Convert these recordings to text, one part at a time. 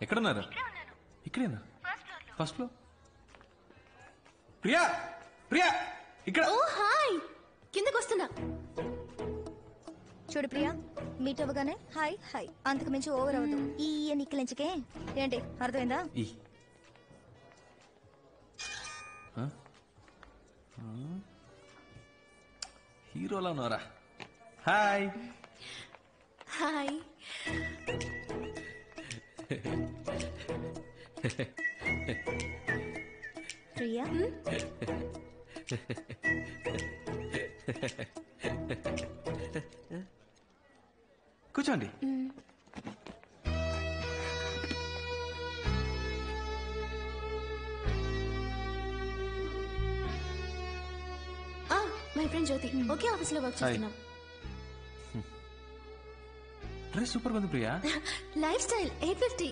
ఎక్కడున్నారు? ఇక్కడేనా? First floor. Priya Priya ఇక్కడ. ఓ హాయ్, కిందకు వస్తున్నా. చూడు ప్రియా, మీట్ అవ్వగానే హాయ్ హాయ్, అంతకు మించి ఓవర్ అవ్వదు. ఈ నిక్కలించకే ఏంటి, అర్థమైందా? హీరోలా ఉన్నారా? Hi hi. ప్రియా కూర్చోండి. మై ఫ్రెండ్ జ్యోతి, ఒకే ఆఫీస్ లో వర్క్ చేస్తున్నాం. డ్రెస్ సూపర్ ఉంది Priya. Lifestyle 850.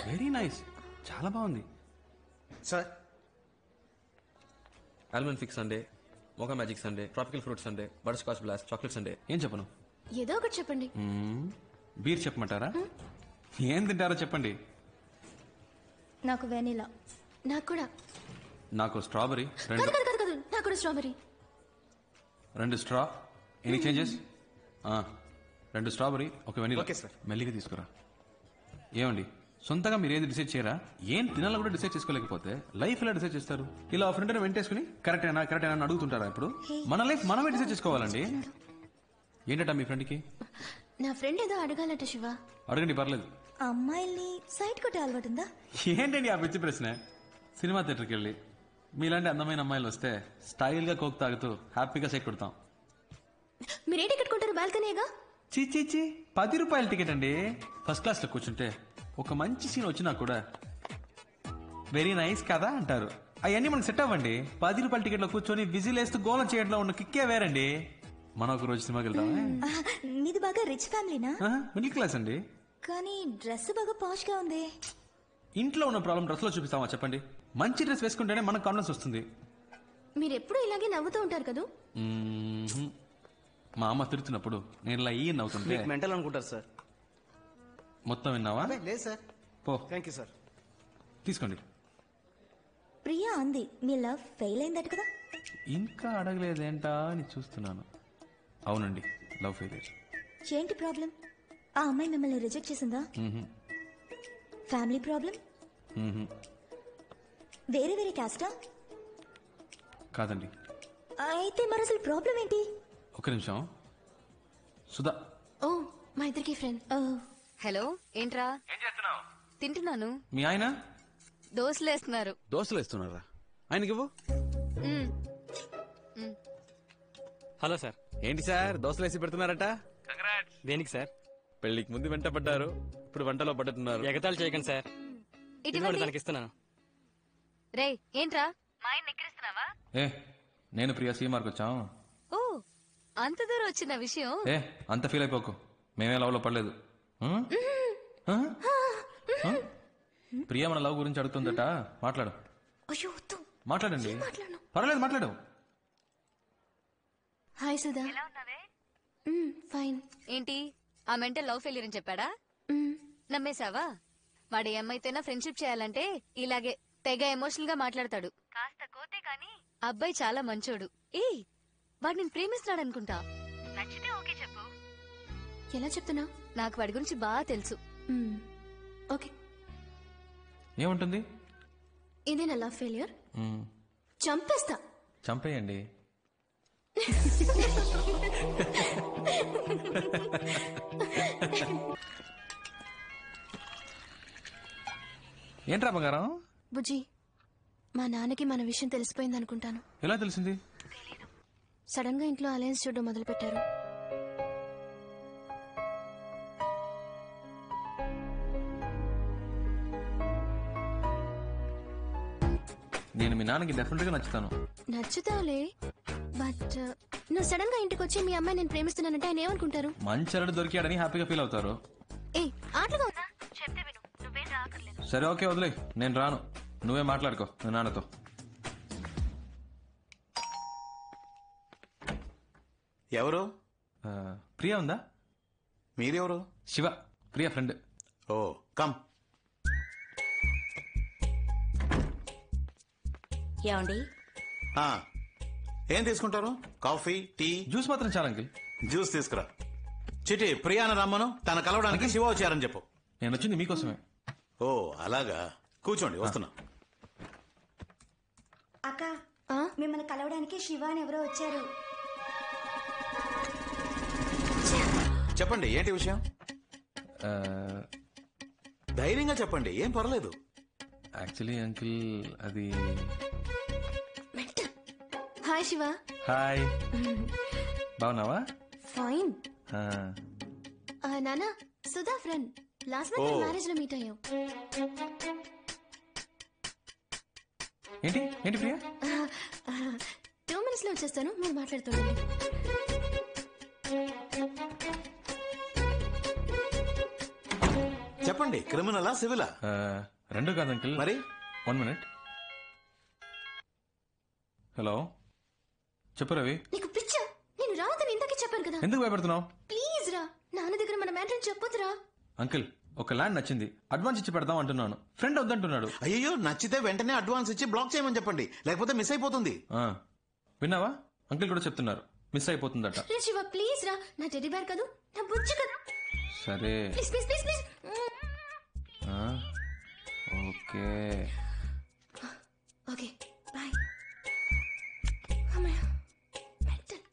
Very nice, చాలా బాగుంది. Sir almond fix sundae, mocha magic sundae, tropical fruit sundae, butter scotch blast, chocolate sundae. ఏం చెప్పను? ఏదో ఒకటి చెప్పండి. బీర్ చెప్పమంటారా? ఏం తింటారో చెప్పండి. నాకు వెనిలా. నాకు కూడా. నాకు స్ట్రాబెరీ. నాకు కూడా strawberry. 2 straw. Any changes? 2 strawberry, 1 vanilla. Okay sir. మెల్లిగా తీసుకురా. ఏమండి, సొంతగా మీరు ఏది డిసైడ్ చేయరా? ఏం తినాలో కూడా డిసైడ్ చేసుకోలేకపోతే లైఫ్ ఎలా డిసైడ్ చేస్తారు? ఇలా ఫ్రెండ్ వెంటేసుకుని కరెక్టేనా కరెక్టేనా అని అడుగుతుంటారా? ఇప్పుడు మన లైఫ్ మనమే డిసైడ్ చేసుకోవాలండి. ఏంటట మీ ఫ్రెండ్కి? నా ఫ్రెండ్ ఏదో అడగాలట శివ. అడగండి, పర్లేదు. అమ్మాయిల్ని సైట్ కొట్టే అలవాటు ఉందా? ఏంటండి ఆ పిచ్చి ప్రశ్న? సినిమా థియేటర్కి వెళ్ళి మీలాంటి అందమైన అమ్మాయిలు వస్తే స్టైల్ గా కోక్ తాగుతూ హ్యాపీగా సైట్ కొడతాం. మీరే టికెట్ కొంటారు? బాల్కనీగా? చీ 10 రూపాయల టికెట్ అండి. ఫస్ట్ క్లాస్ లో కూర్చుంటే ఒక మంచి సీన్ వచ్చినా కూడా వెరీ నైస్ కదా అంటారు. అవన్నీ మనకు సెట్ అవ్వండి. 10 రూపాయల టికెట్ లో కూర్చొని విజిల్ వేస్తూ గోలం చేయడంలో ఉన్న కిక్కే వేరండి. మనం ఒక రోజు సినిమాకి వెళ్తామే. మీది బాగా రిచ్ ఫ్యామిలీనా? మిడిల్ క్లాస్ అండి. కానీ డ్రెస్ బాగా పాష్ గా ఉంది. ఇంట్లో ఉన్న ప్రాబ్లం డ్రెస్ లో చూపిస్తామా చెప్పండి? మంచి డ్రెస్ వేసుకుంటేనే మనకు కాన్ఫిడెన్స్ వస్తుంది. మీరు ఎప్పుడు ఇలాగే నవ్వుతూ ఉంటారు కదా? మా అమ్మ తిడుతున్నప్పుడు నేను ఇలా ఈ నవ్వుతుంటే మెంటల్ అనుకుంటారు సార్. మొత్తం విన్నావా? లేదు సార్. పో. Thank you sir. తీసుకోండి. ప్రియా అంది మీ లవ్ ఫెయిల్ అయిందట కదా? ఇంకా అడగలేదేంటా అని చూస్తున్నాను. అవునండి, లవ్ ఫెయిలియర్. ఏంటి ప్రాబ్లం? ఆ అమ్మాయి మిమ్మల్ని రిజెక్ట్ చేసిందా? Family problem? వేరే వేరే క్యాస్టా? కాదండి. అయితే మరి అసలు ప్రాబ్లం ఏంటి? ఒక నిమిషం. సుధా. ఓ, మా ఇద్దరికి ఫ్రెండ్. హలో, ఏంట్రా? ఏం చేస్తున్నావు? తింటున్నాను. మీ ఆయన? దోశలు వేస్తున్నారు. దోశలు వేస్తున్నారా? ఆయనకి ఇవ్వు. Hello sir. ఏంటి సార్ దోశలు వేసి పెడుతున్నారట? దేనికి సార్? పెళ్లికి ముందు వెంట పడ్డారు, ఇప్పుడు వంటలో పడుతున్నారు. ఎగతాళి చేయకండి సార్. ఇటువంటి తనకి ఇస్తున్నాను. రే, ఏంట్రా మా ఆయన ఎక్కిరిస్తున్నావా? ఏ, నేను ప్రియా సీమార్కి వచ్చాం. ఓ, అంత దూరం వచ్చిన విషయం. ఏ, అంత ఫీల్ అయిపోకు. మేమే లవ్ లో పడలేదు. ప్రియా మన లవ్ గురించి అడుగుతుందట. మాట్లాడు. అయ్యో, మాట్లాడండి. పర్వాలేదు, మాట్లాడు. హాయ్ సుధా. ఫైన్. ఏంటి, ఆ మెంటల్ లవ్ ఫెయిలియర్ అని చెప్పాడా? నమ్మేశావా? వాడు ఏమైతేనా ఫ్రెండ్షిప్ చేయాలంటే ఇలాగే తెగ ఎమోషనల్ గా మాట్లాడతాడు. కాస్త కోతే కాని అబ్బాయి చాలా మంచోడు. ఏ, వాడు నేను ప్రేమిస్తున్నాడు అనుకుంటా. నచ్చితే ఓకే చెప్పు. ఎలా చెప్తున్నా? నాకు వాడి గురించి బాగా తెలుసు. ఓకే. ఏముంటుంది? ఇదే నా లవ్ ఫెయిలియర్. చంపేస్తా. చంపేయండి. ఏంట్రా బంగారం? బుజ్జి, మా నాన్నకి మన విషయం తెలిసిపోయింది అనుకుంటాను. ఎలా తెలిసింది? సడన్ గా ఇంట్లో అలయన్స్ చూడడం మొదలు పెట్టారు. నేను మీ నాన్నకి డెఫినెట్ గా నచ్చుతాను. నచ్చుతావులే, బట్ నువ్వు సడన్ గా ఇంటికి వచ్చి మీ అమ్మాయి నేను ప్రేమిస్తున్నానంటే ఆయన ఏమనుకుంటారు? మంచి అల్లుడు దొరికాడని హ్యాపీగా ఫీల్ అవుతారు. ఏ, ఆటలుగా ఉందా? చెప్తే విను, నువ్వేం రాకర్లేదు. సరే, ఓకే, వదిలే. నేను రాను. నువ్వే మాట్లాడుకో మీ నాన్నతో. ఎవరు? ప్రియా ఉందా? మీరెవరు? శివ, ప్రియా ఫ్రెండ్. ఓ, కమ్. ఏమండి ఆ, ఏం తీసుకుంటారు? Coffee, tea? జ్యూస్ మాత్రం చాలా అంకిల్. జ్యూస్ తీసుకురా. చిటి ప్రియాన రమ్మను, తన కలవడానికి శివ వచ్చారని చెప్పు. నేను వచ్చింది మీకోసమే. ఓ అలాగా, కూర్చోండి వస్తున్నా. అక్క మిమ్మల్ని కలవడానికి శివ అని ఎవరో వచ్చారు. చెప్పండి ఏంటి విషయం? ధైర్యంగా చెప్పండి, ఏం పర్లేదు. యాక్చువల్లీ అంకిల్ అది. హాయ్ శివ. హాయ్, బాగున్నావా? ఫైన్. ఆ, నానా సుధా ఫ్రెండ్. లాస్ట్ ఓ. మంత్ మ్యారేజ్ లో మీట్ అయ్యాం. ఏంటి ఏంటి ప్రియా? 2 minutes లో వచ్చేస్తాను, మీరు మాట్లాడుతుండండి. చెప్పండి, క్రిమినలా సివిలా? రెండు కాదు అంకిల్. మరి 1 minute. హలో, చెప్పు రవి. నీకు పిచ్చా? నేను రావద్దని ఇంతకీ చెప్పాను కదా. ఎందుకు భయపడుతున్నావు? ప్లీజ్ రా, నాన్న దగ్గర మన మ్యాటర్ చెప్పొద్దురా. అంకిల్, ఒక ల్యాండ్ నచ్చింది, అడ్వాన్స్ ఇచ్చి పెడదాం అంటున్నాను. ఫ్రెండ్ వద్దంటున్నాడు. అయ్యో, నచ్చితే వెంటనే అడ్వాన్స్ ఇచ్చి బ్లాక్ చేయమని చెప్పండి, లేకపోతే మిస్ అయిపోతుంది. ఆ, విన్నావా? అంకిల్ కూడా చెప్తున్నారు, మిస్ అయిపోతుందట. రే శివ ప్లీజ్ రా, నా టెడ్డీ బేర్ కాదు, నా బుజ్జి కదా. సరే, ప్లీజ్ ప్లీజ్ ప్లీజ్ ప్లీజ్. ఆ, ఓకే. Okay bye. అమ్మయ్య, మెంటల్.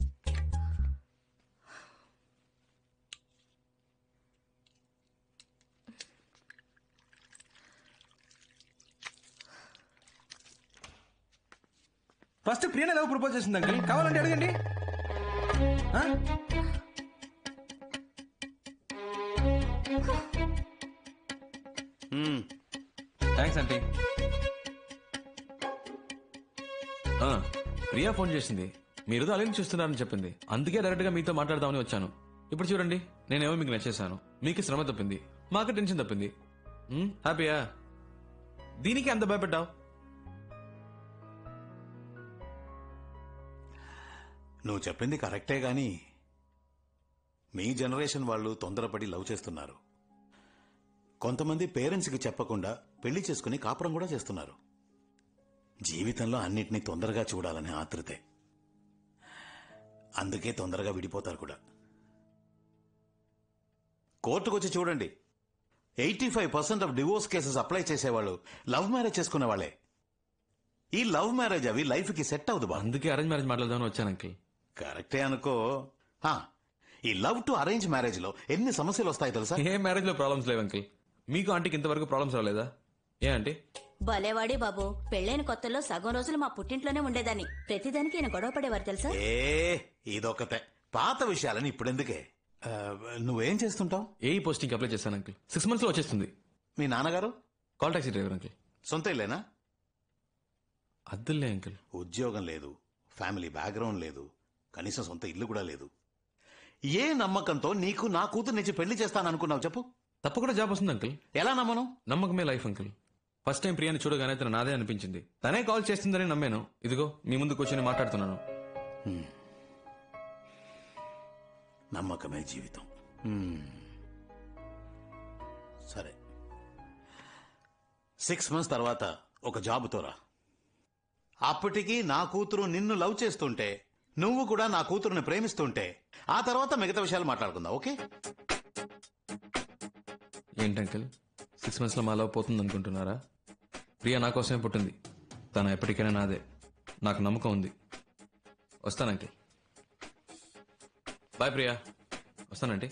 ఫస్ట్ ప్రియనే లవ్ ప్రపోజ్ చేసింది అంకిల్, కావాలంటే అడగండి. ఆ? Thanks aunty. ప్రియా ఫోన్ చేసింది, మీరు అలాగే చూస్తున్నారని చెప్పింది. అందుకే డైరెక్ట్ గా మీతో మాట్లాడదామని వచ్చాను. ఇప్పుడు చూడండి, నేనేమో మీకు నచ్చేసాను, మీకు శ్రమ తప్పింది, మాకు టెన్షన్ తప్పింది. హ్యాపీయా? దీనికి అంత భయపడ్డావు? నువ్వు చెప్పింది కరెక్టే గాని మీ జనరేషన్ వాళ్ళు తొందరపడి లవ్ చేస్తున్నారు. కొంతమంది పేరెంట్స్కి చెప్పకుండా పెళ్లి చేసుకుని కాపురం కూడా చేస్తున్నారు. జీవితంలో అన్నిటినీ తొందరగా చూడాలనే ఆతృతే. అందుకే తొందరగా విడిపోతారు కూడా. కోర్టుకొచ్చి చూడండి, 85% ఆఫ్ డివోర్స్ కేసెస్ అప్లై చేసేవాళ్ళు లవ్ మ్యారేజ్ చేసుకునే వాళ్ళే. ఈ లవ్ మ్యారేజ్ అవి లైఫ్ కి సెట్ అవ్వదు బా. అందుకే అరేంజ్ మ్యారేజ్ మాట్లాడదామని వచ్చాను అంకిల్. కరెక్టే అనుకో. ఈ లవ్ టు అరేంజ్ మ్యారేజ్ లో ఎన్ని సమస్యలు వస్తాయి తెలుసా? ఏ మ్యారేజ్ లో ప్రాబ్లమ్స్ లేవు అంకిల్. మీకు ఆంటీకి ఇంతవరకు ప్రాబ్లమ్స్ రాలేదా? ఏ ఆంటీ? భలేవాడి బాబు, పెళ్ళైన కొత్తల్లో సగం రోజులు మా పుట్టింట్లోనే ఉండేదాన్ని. ప్రతిదానికి ఈయన గొడవ పడేవారు తెలుసా? ఇదొకతే. పాత విషయాలని ఇప్పుడెందుకే? నువ్వేం చేస్తుంటావు? ఏ పోస్టింగ్ అప్లై చేశాను అంకిల్, 6 months లో వచ్చేస్తుంది. మీ నాన్నగారు? Call taxi driver uncle. సొంత ఇల్లేనా? అద్దులే అంకిల్. ఉద్యోగం లేదు, ఫ్యామిలీ బ్యాక్గ్రౌండ్ లేదు, కనీసం సొంత ఇల్లు కూడా లేదు. ఏ నమ్మకంతో నీకు నా కూతురు నుంచి పెళ్లి చేస్తాననుకున్నావు చెప్పు? తప్పకుండా జాబ్ వస్తుంది అంకిల్. ఎలా నమ్మను? నమ్మకమే లైఫ్ అంకిల్. ఫస్ట్ టైం ప్రియాని చూడగానే తన నాదే అనిపించింది. తనే కాల్ చేస్తుందని నమ్మాను. ఇదిగో మీ ముందు కూర్చొని మాట్లాడుతున్నాను. నమ్మకమే జీవితం. సరే, 6 months తర్వాత ఒక జాబుతో రా. అప్పటికి నా కూతురు నిన్ను లవ్ చేస్తుంటే, నువ్వు కూడా నా కూతురుని ప్రేమిస్తుంటే, ఆ తర్వాత మిగతా విషయాలు మాట్లాడుకుందాం. ఓకే? ఏంటి అంకిల్, 6 months లో మా లవ్ పోతుంది అనుకుంటున్నారా? ప్రియా నా కోసమే పుట్టింది, తను ఎప్పటికైనా నాదే. నాకు నమ్మకం ఉంది. వస్తాను అంకిల్. బాయ్ ప్రియా. వస్తానంటీ.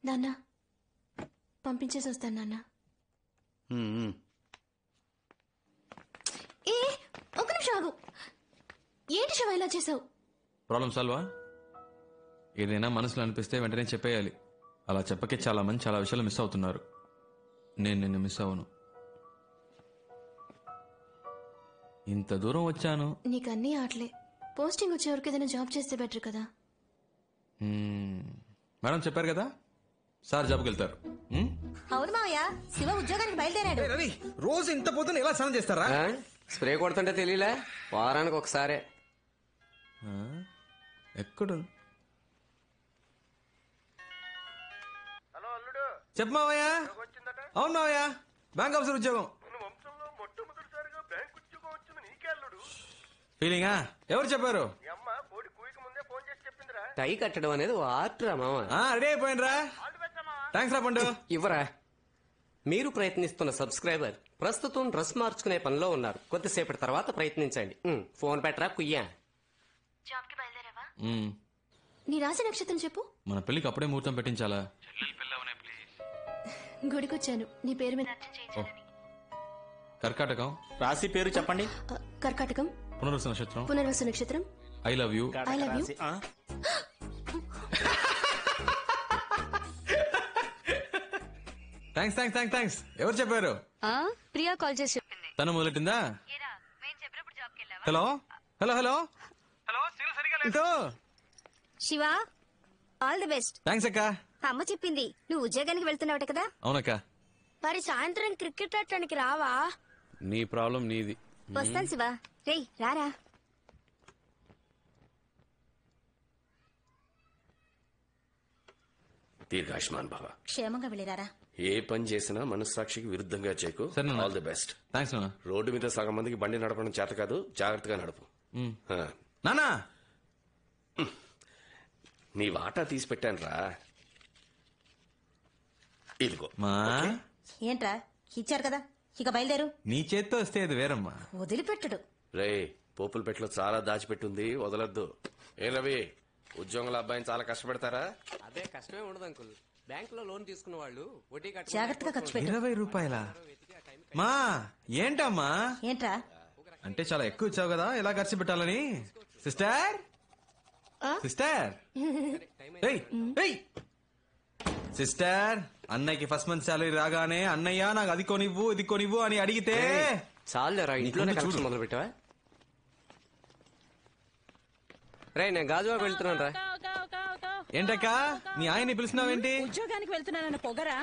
నాన్న పంపించేసి వస్తాను నాన్న. ఏ ఒక నిమిషం ఆగు. ఏంటి శివ ఇలా చేసావు? ప్రాబ్లం సాల్వా? ఏదైనా మనసులో అనిపిస్తే వెంటనే చెప్పేయాలి. అలా చెప్పకే చాలా మంది చాలా విషయాలు మిస్ అవుతున్నారు. నేను నిన్ను మిస్ అవ్వను. ఇంత దూరం వచ్చాను. నీకు అన్నీ ఆటలే. పోస్టింగ్ వచ్చే వరకు ఏదైనా జాబ్ చేస్తే బెటర్ కదా. మేడం చెప్పారు కదా, సార్ జాబ్కి వెళ్తారు. అవును మావయ్య, శివ ఉద్యోగానికి బయలుదేరాడు. రవి, రోజు ఇంత పోతే ఎలా స్నానం చేస్తారా? స్ప్రే కొడుతుంటే తెలియలే, వారానికి ఒకసారి. ఎక్కడ? హలో అల్లుడు, చెప్పు మావయ్య. అవును మావయ్య, బ్యాంక్ ఆఫీసర్ ఉద్యోగం. ఫీలింగా? ఎవరు చెప్పారు? టై కట్టడం అనేది ఓ ఆర్ట్ రా మామ. రెడీ అయిపోయినరా? థ్యాంక్స్ రా పండు. ఇవ్వరా. మీరు ప్రయత్నిస్తున్న సబ్స్క్రైబర్ ప్రస్తుతం డ్రెస్ మార్చుకునే పనిలో ఉన్నారు. కొద్దిసేపటి తర్వాత ప్రయత్నించండి. ఫోన్ పెట్టరా కుయ్యా. నీ రాశి నక్షత్రం చెప్పు. మన పెళ్లికి అప్పుడే ముహూర్తం పెట్టించాలా? గుడికొచ్చాను నీ పేరు మీద. కర్కాటకం. రాశి పేరు చెప్పండి. కర్కాటకం. పునర్వసు నక్షత్రం. పునర్వసు నక్షత్రం. I love you. I love you. Thanks thanks thanks thanks. ఎవరు చెప్పారు? ప్రియా కాల్ చేసి చెప్పింది. తను మొదలెట్టిందా? Hello hello hello hello. Shiva, all the best. Thanks అక్క. అమ్మ చెప్పింది నువ్వు ఉద్యోగానికి వెళ్తున్నావట కదా. అవునక్క. మరి సాయంత్రం క్రికెట్ ఆడటానికి రావా? నీ ప్రాబ్లం నీది. వస్తాను శివ. రేయ్ రారా. దీర్ఘాయుష్మాన్ బాబా. క్షేమంగా వెళ్ళిరారా. ఏ పని చేసినా మనస్సాక్షికి విరుద్ధంగా చేయకు. సరే నాన్న. All the best. థ్యాంక్స్ నాన్న. రోడ్డు మీద సగం మందికి బండి నడపడం చేత కాదు, జాగ్రత్తగా నడుపు. నానా, నీ వాటా తీసి పెట్టాను రా. ఇదిగో. మా ఏంట్రా ఇచ్చారు కదా, ఇక బయలుదేరు. నీ చేత్తో వస్తే అది వేరమ్మా. వదిలిపెట్టడు. రే, పోపుల పెట్లో చాలా దాచిపెట్టుంది, వదలొద్దు. ఏ రవి, ఉద్యోగుల అబ్బాయిని చాలా కష్టపెడతారా? అదే కష్టమే ఉండదు అంకుల్. బ్యాంక్ లో లోన్ తీసుకున్న వాళ్ళు వడ్డీ జాగ్రత్తగా ఖర్చు పెట్టు. 20 రూపాయల? మా ఏంటమ్మా? ఏంట్రా అంటే చాలా ఎక్కువ ఇచ్చావు కదా, ఎలా ఖర్చు పెట్టాలని. సిస్టర్ సిస్టర్ సిస్టర్, అన్నయ్యకి ఫస్ట్ మంత్ శాలరీ రాగానే అన్నయ్య నాకు అది కొనివ్వు ఇది కొనివ్వు అని అడిగితే చాలేరా, ఇంట్లోనే చూడు. కలెక్షన్ మొదలు పెట్టావా? రే, నేను గాజువాకు వెళ్తున్నాను రా. ఏంటక్క నీ ఆయన్ని పిలిచినావేంటి? ఉద్యోగానికి వెళ్తున్నానన్న పొగరా.